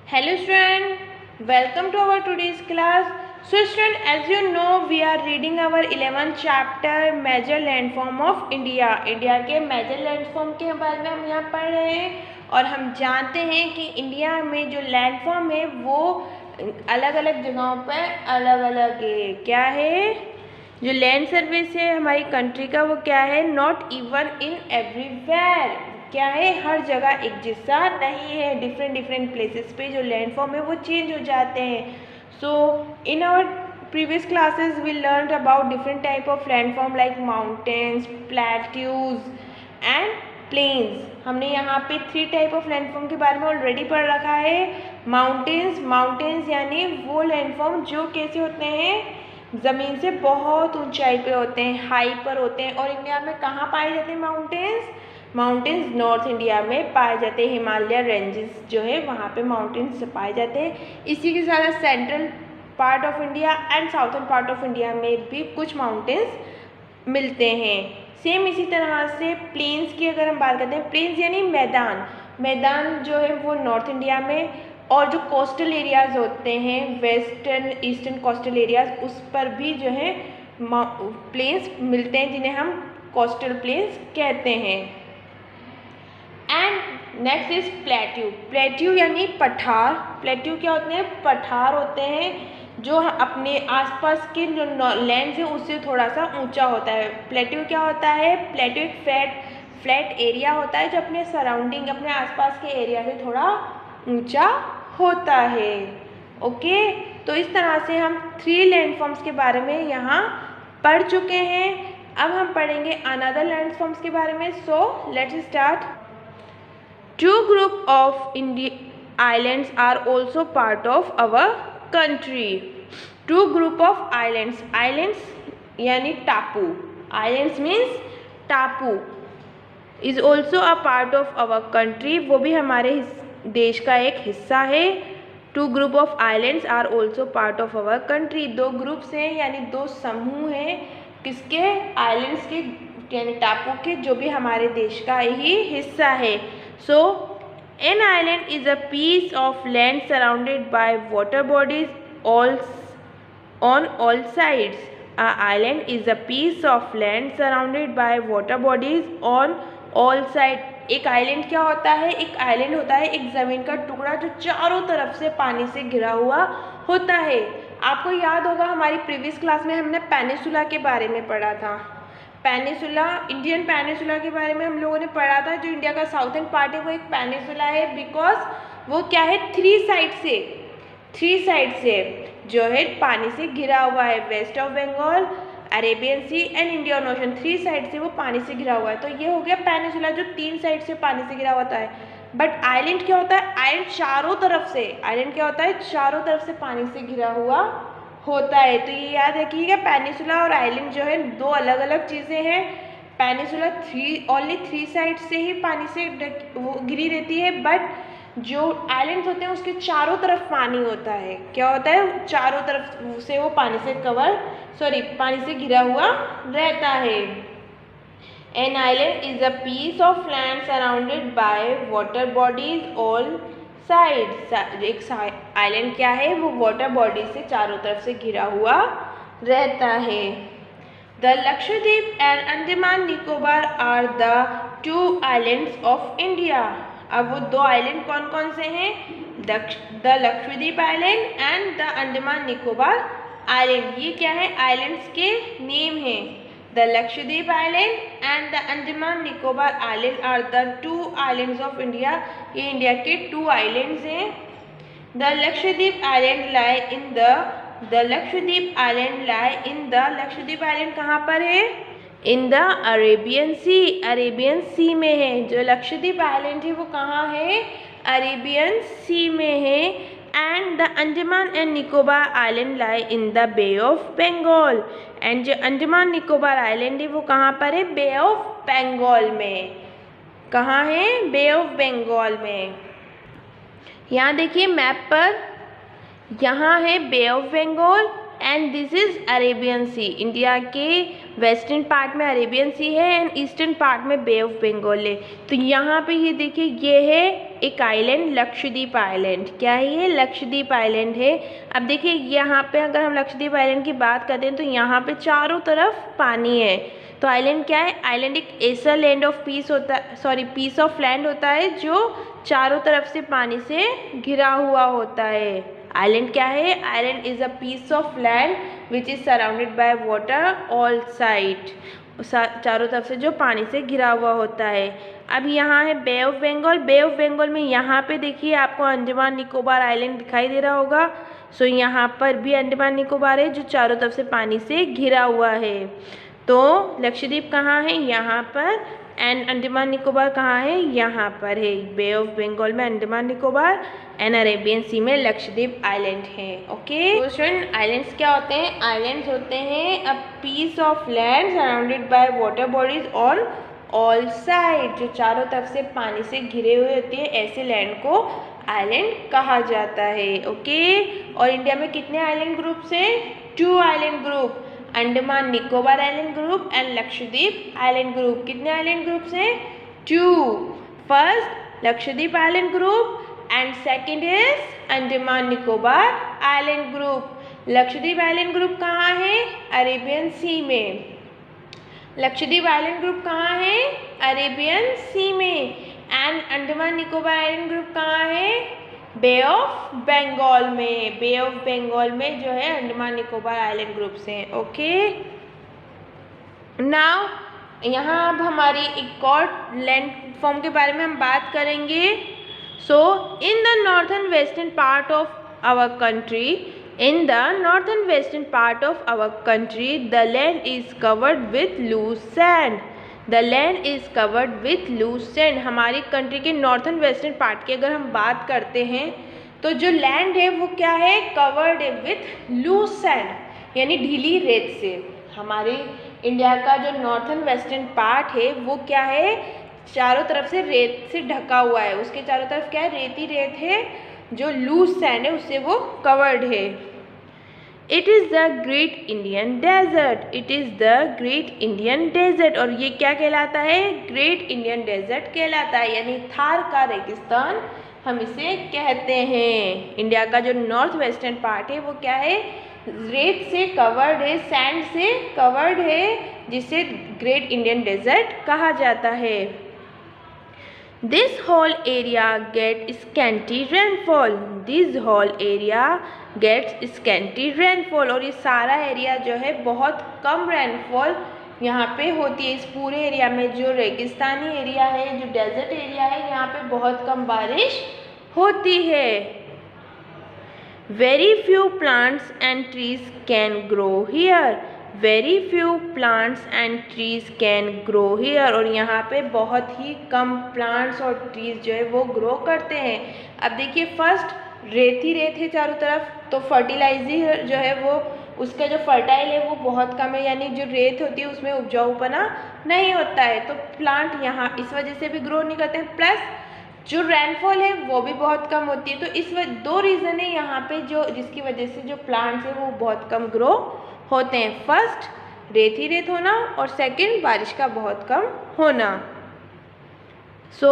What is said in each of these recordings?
Hello student, welcome to our today's class. So student, as you know, we are reading our 11th chapter Major Landform of India. India के major landform के बारे में हम यहाँ पढ़ रहे हैं और हम जानते हैं कि इंडिया में जो लैंडफॉर्म है वो अलग अलग जगहों पर अलग अलग है। क्या है? जो लैंड सर्फेस है हमारी कंट्री का वो क्या है? Not even in everywhere. क्या है? हर जगह एक जैसा नहीं है। डिफरेंट प्लेसेस पे जो लैंडफॉर्म है वो चेंज हो जाते हैं। So in our previous classes we learn about different type of landform like mountains, plateaus and plains. हमने यहाँ पे 3 टाइप ऑफ लैंडफॉर्म के बारे में ऑलरेडी पढ़ रखा है। माउंटेन्स यानी वो लैंडफॉर्म जो कैसे होते हैं, ज़मीन से बहुत ऊंचाई पे होते हैं, हाई पर होते हैं। और इंडिया में कहाँ पाए जाते हैं माउंटेन्स? नॉर्थ इंडिया में पाए जाते हैं। हिमालय रेंजेस जो है वहाँ पे माउंटेन्स पाए जाते हैं। इसी के साथ central part of India and southern part of India में भी कुछ माउंटेन्स मिलते हैं। सेम इसी तरह से प्लेन्स की अगर हम बात करते हैं, प्लेन्स यानी मैदान जो है वो नॉर्थ इंडिया में, और जो कोस्टल एरियाज़ होते हैं वेस्टर्न ईस्टर्न कोस्टल एरियाज़, उस पर भी जो है प्लेन्स मिलते हैं जिन्हें हम कोस्टल प्लेन्स कहते हैं। एंड नेक्स्ट इज प्लेट्यू यानी पठार। प्लेट्यू क्या होते हैं? पठार होते हैं जो अपने आसपास के जो लैंड है उससे थोड़ा सा ऊंचा होता है। प्लेट्यू क्या होता है? प्लेट्यू एक फ्लैट एरिया होता है जो अपने सराउंडिंग, अपने आसपास के एरिया से थोड़ा ऊंचा होता है। ओके, तो इस तरह से हम 3 लैंडफॉर्म्स के बारे में यहाँ पढ़ चुके हैं। अब हम पढ़ेंगे अनदर लैंडफॉर्म्स के बारे में। So let's start. 2 group of islands are also part of our country. 2 group of islands यानी टापू। Islands means टापू is also a part of our country. वो भी हमारे देश का एक हिस्सा है। 2 group of islands are also part of our country. 2 groups हैं यानी 2 समूह हैं किसके? आइलैंड्स के यानी टापू के, जो भी हमारे देश का ही हिस्सा है। So, an island is a piece of land surrounded by water bodies on all sides. A island is a piece of land surrounded by water bodies on all sides. एक आइलैंड क्या होता है? एक आइलैंड होता है एक ज़मीन का टुकड़ा जो चारों तरफ से पानी से घिरा हुआ होता है। आपको याद होगा हमारी प्रीवियस क्लास में हमने पेनिनसुला के बारे में पढ़ा था। इंडियन पेनिनसुला के बारे में हम लोगों ने पढ़ा था। जो इंडिया का साउथर्न पार्ट है वो एक पेनिनसुला है, बिकॉज वो क्या है? 3 साइड से जो है पानी से घिरा हुआ है। West of Bengal, Arabian sea and Indian ocean, 3 side से वो पानी से घिरा हुआ है। तो ये हो गया पेनिनसुला जो 3 साइड से पानी से घिरा होता है। बट आइलैंड क्या होता है? आइलैंड क्या होता है? चारों तरफ से पानी से घिरा हुआ होता है। तो ये याद रखिएगा, पेनिनसुला और आइलैंड जो है 2 अलग अलग चीज़ें हैं। पेनिनसुला ओनली 3 साइड से ही पानी से वो घिरी रहती है, बट जो आइलैंड्स होते हैं उसके चारों तरफ पानी होता है। क्या होता है? चारों तरफ से वो पानी से घिरा हुआ रहता है। An island is a piece of land surrounded by water bodies all side. एक आइलैंड क्या है? वो वाटर बॉडी से चारों तरफ से घिरा हुआ रहता है। The Lakshadweep and Andaman Nicobar are the 2 islands of India. अब वो 2 आइलैंड कौन कौन से हैं? The Lakshadweep island and the Andaman Nicobar island. ये क्या है? आइलैंड्स के नेम हैं। The Lakshadweep Island and the Andaman Nicobar Island are the 2 islands of India. ये इंडिया के 2 islands हैं। The Lakshadweep Island lie in the Lakshadweep Island कहाँ पर है? In the Arabian Sea में है। जो लक्षद्वीप आइलैंड है वो कहाँ है? अरेबियन सी में है। And the Andaman and Nicobar Island lie in the Bay of Bengal. And जो अंडमान निकोबार आइलैंड है वो कहाँ पर है? बे ऑफ बंगाल में। कहाँ है? बे ऑफ बंगाल में। यहाँ देखिए मैप पर, यहाँ है Bay of Bengal and this is Arabian Sea. India के वेस्टर्न पार्ट में अरेबियन सी है एंड ईस्टर्न पार्ट में बे ऑफ बंगाल है। तो यहाँ पे ये देखिए ये है एक आइलैंड, लक्षद्वीप आइलैंड। क्या है ये? लक्षद्वीप आइलैंड है। अब देखिए यहाँ पे अगर हम लक्षद्वीप आइलैंड की बात करते हैं तो यहाँ पे चारों तरफ पानी है। तो आइलैंड क्या है? आइलैंड एक ऐसा लैंड ऑफ पीस होता है, सॉरी पीस ऑफ लैंड होता है जो चारों तरफ से पानी से घिरा हुआ होता है। आइलैंड क्या है? Island is a piece of land which is surrounded by water all side, चारों तरफ से जो पानी से घिरा हुआ होता है। अब यहाँ है Bay of Bengal. Bay of Bengal में यहाँ पे देखिए आपको अंडमान निकोबार आइलैंड दिखाई दे रहा होगा। सो यहाँ पर भी अंडमान निकोबार है जो चारों तरफ से पानी से घिरा हुआ है। तो लक्षद्वीप कहाँ है? यहाँ पर। एंड अंडमान निकोबार कहाँ है? यहाँ पर है। बे ऑफ बंगाल में Andaman Nicobar and Arabian sea में लक्षद्वीप आइलैंड है। ओके तो स्टूडेंट, आइलैंड्स क्या होते हैं? आइलैंड्स होते हैं a piece of land surrounded by water bodies on all side, जो चारों तरफ से पानी से घिरे हुए होती है, ऐसे लैंड को आइलैंड कहा जाता है। ओके और इंडिया में कितने आइलैंड ग्रुप्स हैं? 2 island group, Andaman Nicobar island group and Lakshadweep island group. कितने आइलैंड ग्रुप्स हैं? 2। First Lakshadweep island group and second is Andaman Nicobar island group. Lakshadweep island group कहाँ है? अरेबियन सी में। लक्षद्वीप आइलैंड ग्रुप कहाँ है? अरेबियन सी में। And Andaman Nicobar island group कहाँ है? बे ऑफ बंगाल में। बे ऑफ बंगाल में जो है अंडमान निकोबार आइलैंड ग्रुप्स हैं। ओके नाउ यहाँ अब हमारी एक और लैंड फॉर्म के बारे में हम बात करेंगे। So in the northern western part of our country, in the northern western part of our country, the land is covered with loose sand. The land is covered with loose sand. हमारी country के northern western part की अगर हम बात करते हैं तो जो लैंड है वो क्या है? कवर्ड है विथ लूज सैंड, यानी ढीली रेत से। हमारे इंडिया का जो नॉर्थन वेस्टर्न पार्ट है वो क्या है? चारों तरफ से रेत से ढका हुआ है। उसके चारों तरफ क्या है? रेती रेत है, जो लूज सैंड है उससे वो कवर्ड है। It is the great Indian desert. It is the great Indian desert. और ये क्या कहलाता है? ग्रेट इंडियन डेजर्ट कहलाता है, यानी थार का रेगिस्तान हम इसे कहते हैं। इंडिया का जो नॉर्थ वेस्टर्न पार्ट है वो क्या है? रेत से कवर्ड है, सैंड से कवर्ड है, जिसे ग्रेट इंडियन डेजर्ट कहा जाता है। This whole area gets scanty rainfall. This whole area gets scanty rainfall. और ये सारा एरिया जो है बहुत कम रेनफॉल यहाँ पे होती है। इस पूरे एरिया में जो रेगिस्तानी एरिया है, जो डेजर्ट एरिया है, यहाँ पे बहुत कम बारिश होती है। Very few plants and trees can grow here. Very few plants and trees can grow here. और यहाँ पे बहुत ही कम प्लांट्स और ट्रीज जो है वो ग्रो करते हैं। अब देखिए फर्स्ट रेत ही रेत है चारों तरफ, तो फर्टिलाइजर जो है वो उसका जो फर्टाइल है वो बहुत कम है, यानी जो रेत होती है उसमें उपजाऊपना नहीं होता है, तो प्लांट यहाँ इस वजह से भी ग्रो नहीं करते हैं। प्लस जो रेनफॉल है वो भी बहुत कम होती है। तो इस दो रीज़न है यहाँ पे जो जिसकी वजह से जो प्लांट्स है वो बहुत कम ग्रो होते हैं। फर्स्ट रेत ही रेत होना और सेकंड बारिश का बहुत कम होना। सो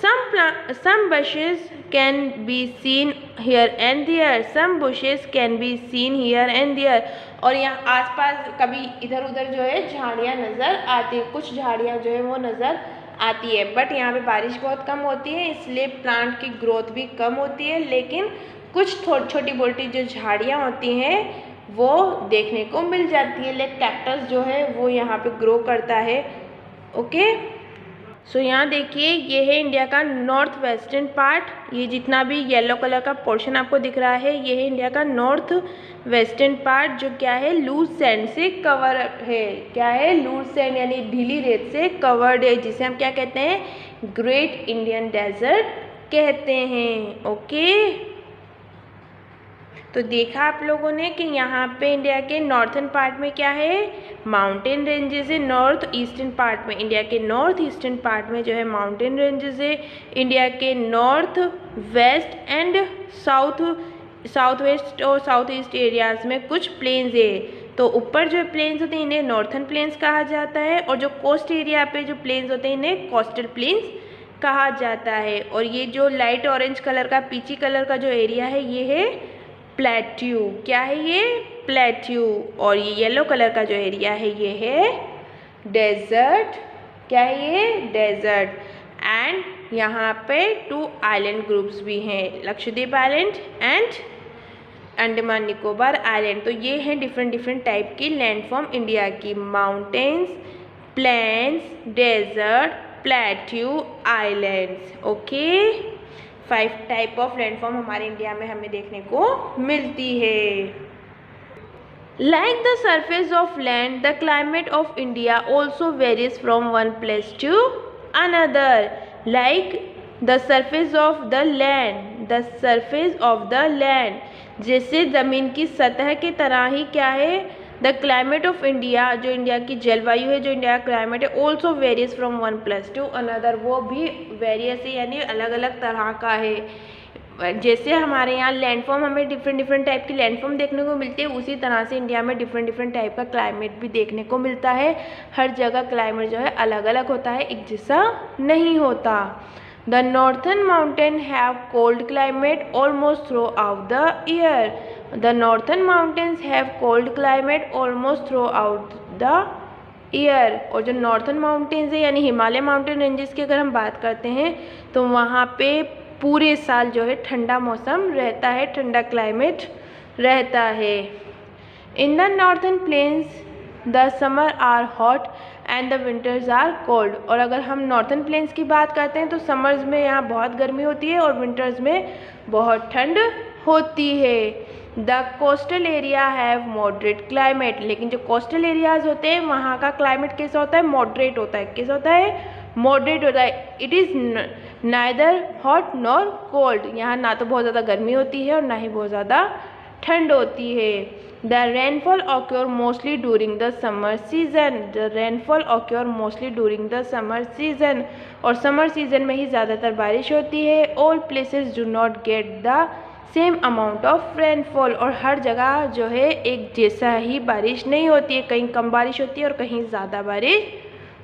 some bushes can be seen here and there. Some bushes can be seen here and there. और यहाँ आसपास कभी इधर उधर जो है झाड़ियाँ नज़र आती है, कुछ झाड़ियाँ जो है वो नज़र आती है, बट यहाँ पे बारिश बहुत कम होती है, इसलिए प्लांट की ग्रोथ भी कम होती है। लेकिन कुछ छोटी मोटी जो झाड़ियाँ होती हैं वो देखने को मिल जाती है। लाइक कैक्टस जो है वो यहाँ पे ग्रो करता है। ओके सो यहाँ देखिए ये है इंडिया का नॉर्थ वेस्टर्न पार्ट। ये जितना भी येलो कलर का पोर्शन आपको दिख रहा है ये है इंडिया का नॉर्थ वेस्टर्न पार्ट, जो क्या है लूज सैंड से कवर है। क्या है? लूज सैंड यानी ढीली रेत से कवर्ड है, जिसे हम क्या कहते हैं? ग्रेट इंडियन डेजर्ट कहते हैं। ओके तो देखा आप लोगों ने कि यहाँ पे इंडिया के नॉर्थन पार्ट में क्या है? माउंटेन रेंजेस है। नॉर्थ ईस्टर्न पार्ट में, इंडिया के नॉर्थ ईस्टर्न पार्ट में जो है माउंटेन रेंजेस है। इंडिया के north west and south south west और साउथ ईस्ट एरियाज़ में कुछ प्लेन्स है, तो ऊपर जो प्लेन्स होते हैं इन्हें नॉर्थन प्लेन्स कहा जाता है, और जो कोस्ट एरिया पे जो प्लेन्स होते हैं इन्हें कोस्टल प्लेन्स कहा जाता है। और ये जो लाइट ऑरेंज कलर का पीची कलर का जो एरिया है ये है प्लेट्यू। क्या है ये? प्लेट्यू। और ये येलो कलर का जो एरिया है ये है डेजर्ट। क्या है ये? डेजर्ट। एंड यहाँ पे 2 आइलैंड ग्रुप्स भी हैं, Lakshadweep island and Andaman Nicobar island. तो ये हैं डिफरेंट टाइप की लैंडफॉर्म इंडिया की, mountains, plains, desert, plateau, islands. Okay, 5 type of landform हमारे इंडिया में हमें देखने को मिलती है। Like the surface of land, the climate of India also varies from one place to another. Like the surface of the land, जैसे ज़मीन की सतह की तरह ही क्या है, द क्लाइमेट ऑफ इंडिया, जो इंडिया की जलवायु है, जो इंडिया का क्लाइमेट है, also varies from one place to another, वो भी वेरियस है यानी अलग अलग तरह का है। जैसे हमारे यहाँ लैंडफॉर्म हमें डिफरेंट टाइप की लैंडफॉर्म देखने को मिलती है, उसी तरह से इंडिया में डिफरेंट टाइप का क्लाइमेट भी देखने को मिलता है। हर जगह क्लाइमेट जो है अलग अलग होता है, एक जैसा नहीं होता। The northern mountain have cold climate almost through out the year. The northern mountains have cold climate almost through out the year. और जो नॉर्थन माउंटेन्स है यानी हिमालय माउंटेन रेंजेस की अगर हम बात करते हैं तो वहाँ पे पूरे साल जो है ठंडा मौसम रहता है, ठंडा क्लाइमेट रहता है। In the northern plains the summer are hot and the winters are cold. और अगर हम नॉर्थन प्लेन्स की बात करते हैं तो समर्स में यहाँ बहुत गर्मी होती है और विंटर्स में बहुत ठंड होती है। The coastal area have moderate climate. लेकिन जो कोस्टल एरियाज होते हैं वहाँ का क्लाइमेट कैसा होता है? मॉडरेट होता है। कैसा होता है? मॉडरेट होता है। It is neither hot nor cold. यहाँ ना तो बहुत ज़्यादा गर्मी होती है और ना ही बहुत ज़्यादा ठंड होती है। The rainfall occur mostly during the summer season. The rainfall occur mostly during the summer season. और समर सीजन में ही ज़्यादातर बारिश होती है। All places do not get the same amount of rainfall. और हर जगह जो है एक जैसा ही बारिश नहीं होती है, कहीं कम बारिश होती है और कहीं ज़्यादा बारिश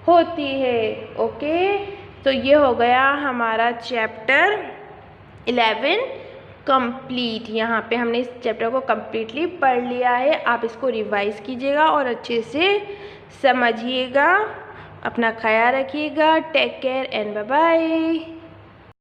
होती है। ओके, तो ये हो गया हमारा चैप्टर 11 कंप्लीट। यहाँ पे हमने इस चैप्टर को कम्प्लीटली पढ़ लिया है। आप इसको रिवाइज कीजिएगा और अच्छे से समझिएगा। अपना ख्याल रखिएगा। Take care and bye bye.